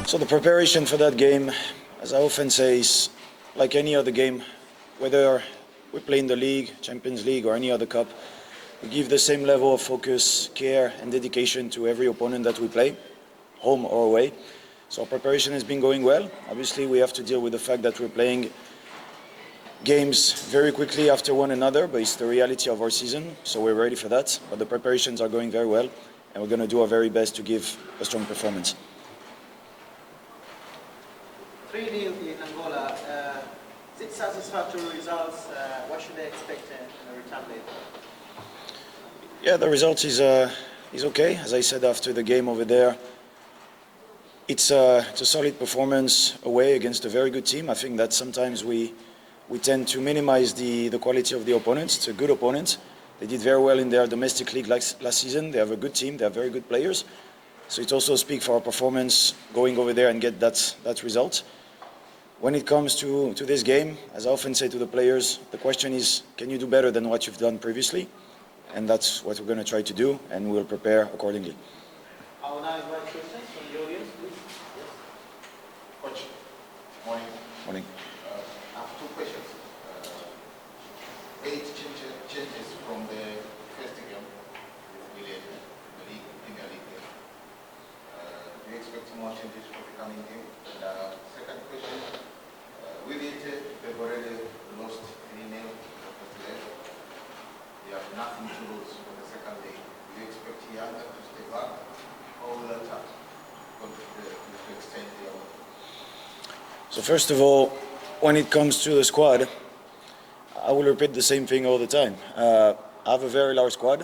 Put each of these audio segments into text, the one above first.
So the preparation for that game, as I often say, is like any other game, whether we play in the league, Champions League, or any other cup. We give the same level of focus, care, and dedication to every opponent that we play, home or away. So our preparation has been going well. Obviously, we have to deal with the fact that we're playing games very quickly after one another, but it's the reality of our season, so we're ready for that. But the preparations are going very well, and we're going to do our very best to give a strong performance. 3-0 in Angola. Is it satisfactory results? What should they expect in the return leg? Yeah, the result is okay. As I said after the game over there, it's a solid performance away against a very good team. I think that sometimes we tend to minimize the quality of the opponents. It's a good opponent. They did very well in their domestic league last season. They have a good team. They have very good players. So it also speaks for our performance going over there and get that result. When it comes to this game, as I often say to the players, the question is, can you do better than what you've done previously? And that's what we're going to try to do, and we'll prepare accordingly. I will now invite questions from the audience, please. Yes. Coach, morning. Morning. I have two questions. 8 changes from the first game with the league, Premier League game. Do you expect more changes for the coming game? And second question, with it, they've already lost 3-0 the first leg. You have nothing to lose for the second leg. Do you expect Yanga to stay back, or will attack to extend the other? So first of all, when it comes to the squad, I will repeat the same thing all the time. I have a very large squad,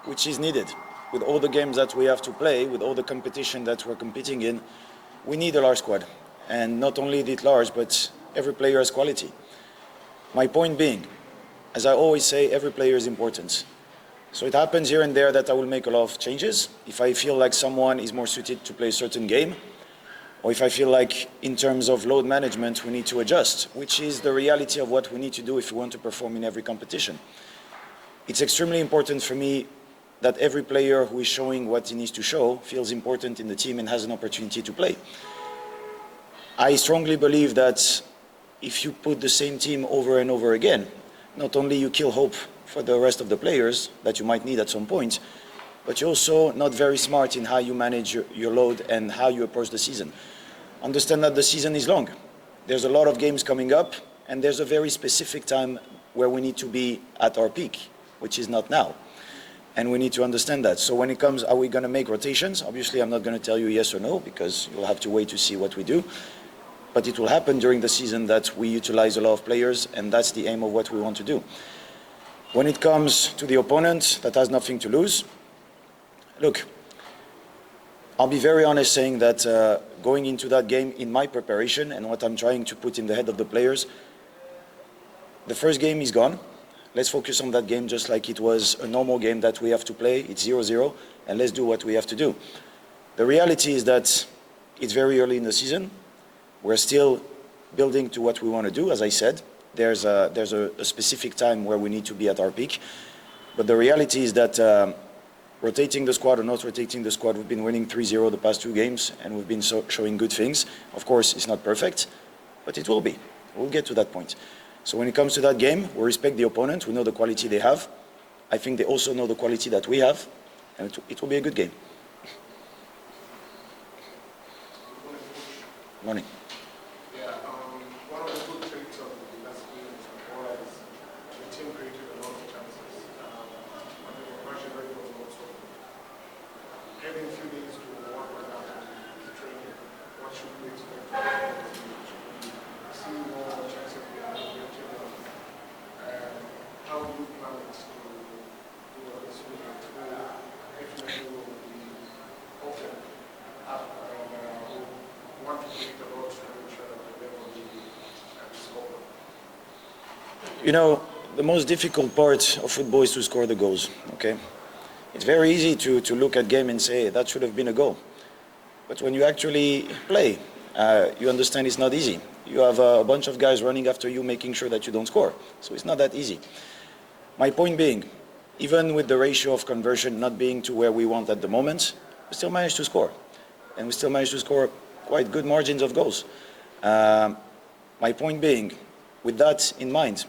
which is needed. With all the games that we have to play, with all the competition that we're competing in, we need a large squad. And not only it large, but every player has quality. My point being, as I always say, every player is important. So it happens here and there that I will make a lot of changes. If I feel like someone is more suited to play a certain game, or if I feel like in terms of load management we need to adjust, which is the reality of what we need to do if we want to perform in every competition. It's extremely important for me that every player who is showing what he needs to show feels important in the team and has an opportunity to play. I strongly believe that if you put the same team over and over again, not only you kill hope for the rest of the players that you might need at some point, but you're also not very smart in how you manage your load and how you approach the season. Understand that the season is long. There's a lot of games coming up, and there's a very specific time where we need to be at our peak, which is not now. And we need to understand that. So when it comes, are we going to make rotations? Obviously, I'm not going to tell you yes or no, because you'll have to wait to see what we do. But it will happen during the season that we utilize a lot of players, and that's the aim of what we want to do. When it comes to the opponent that has nothing to lose, look, I'll be very honest saying that going into that game in my preparation and what I'm trying to put in the head of the players, the first game is gone. Let's focus on that game just like it was a normal game that we have to play. It's 0-0, and let's do what we have to do. The reality is that it's very early in the season. We're still building to what we want to do. As I said, there's a specific time where we need to be at our peak. But the reality is that rotating the squad or not rotating the squad, we've been winning 3-0 the past 2 games, and we've been showing good things. Of course, it's not perfect, but it will be. We'll get to that point. So when it comes to that game, we respect the opponent. We know the quality they have. I think they also know the quality that we have, and it will be a good game. Morning. One of the good traits of the last game is the team created a lot of chances. But the conversion rate was not so good. Having a few days to work on that and training, what should we expect from the team? See more chances being created. How do you plan to do this weekend? If you will be open up and want to create a lot to make sure that the level is open? You know, the most difficult part of football is to score the goals, okay? It's very easy to look at game and say, that should have been a goal. But when you actually play, you understand it's not easy. You have a bunch of guys running after you, making sure that you don't score. So it's not that easy. My point being, even with the ratio of conversion not being to where we want at the moment, we still managed to score. And we still managed to score quite good margins of goals. My point being, with that in mind,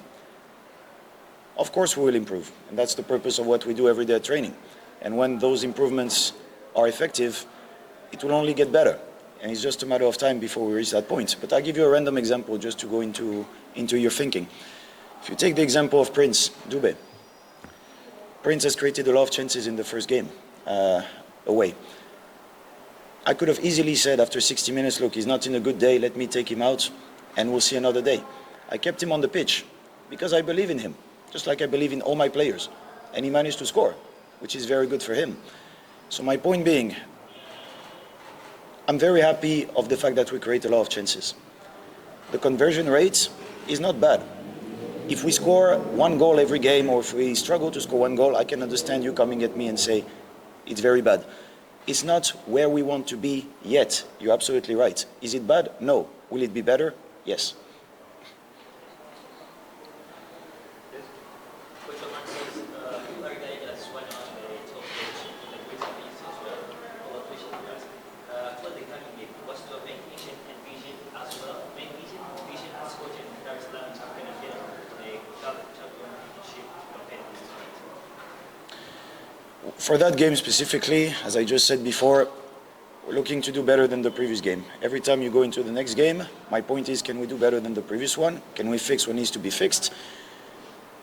of course we will improve, and that's the purpose of what we do every day at training. And when those improvements are effective, it will only get better. And it's just a matter of time before we reach that point. But I'll give you a random example just to go into your thinking. If you take the example of Prince Dube, Prince has created a lot of chances in the first game, away. I could have easily said after 60 minutes, look, he's not in a good day, let me take him out, and we'll see another day. I kept him on the pitch because I believe in him, just like I believe in all my players. And he managed to score, which is very good for him. So my point being, I'm very happy of the fact that we create a lot of chances. The conversion rate is not bad. If we score one goal every game, or if we struggle to score one goal, I can understand you coming at me and say, it's very bad. It's not where we want to be yet. You're absolutely right. Is it bad? No. Will it be better? Yes. For that game specifically, as I just said before, we're looking to do better than the previous game. Every time you go into the next game, my point is, can we do better than the previous one? Can we fix what needs to be fixed?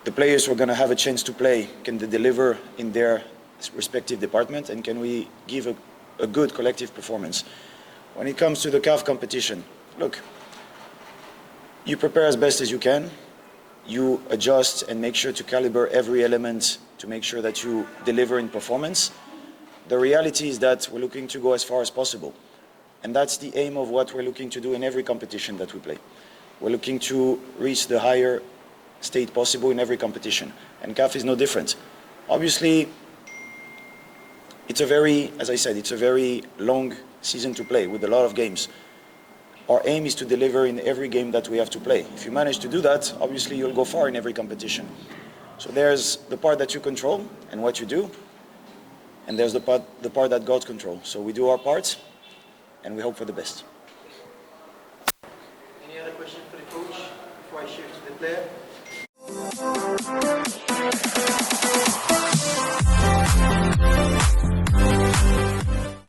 The players who are going to have a chance to play, can they deliver in their respective department? And can we give a good collective performance? When it comes to the CAF competition, look, you prepare as best as you can. You adjust and make sure to calibrate every element to make sure that you deliver in performance. The reality is that we're looking to go as far as possible. And that's the aim of what we're looking to do in every competition that we play. We're looking to reach the higher state possible in every competition. And CAF is no different. Obviously, as I said, it's a very long season to play with a lot of games. Our aim is to deliver in every game that we have to play. If you manage to do that, obviously you'll go far in every competition. So there's the part that you control and what you do, and there's the part that God controls. So we do our part, and we hope for the best. Any other question for the coach before I shift to the player?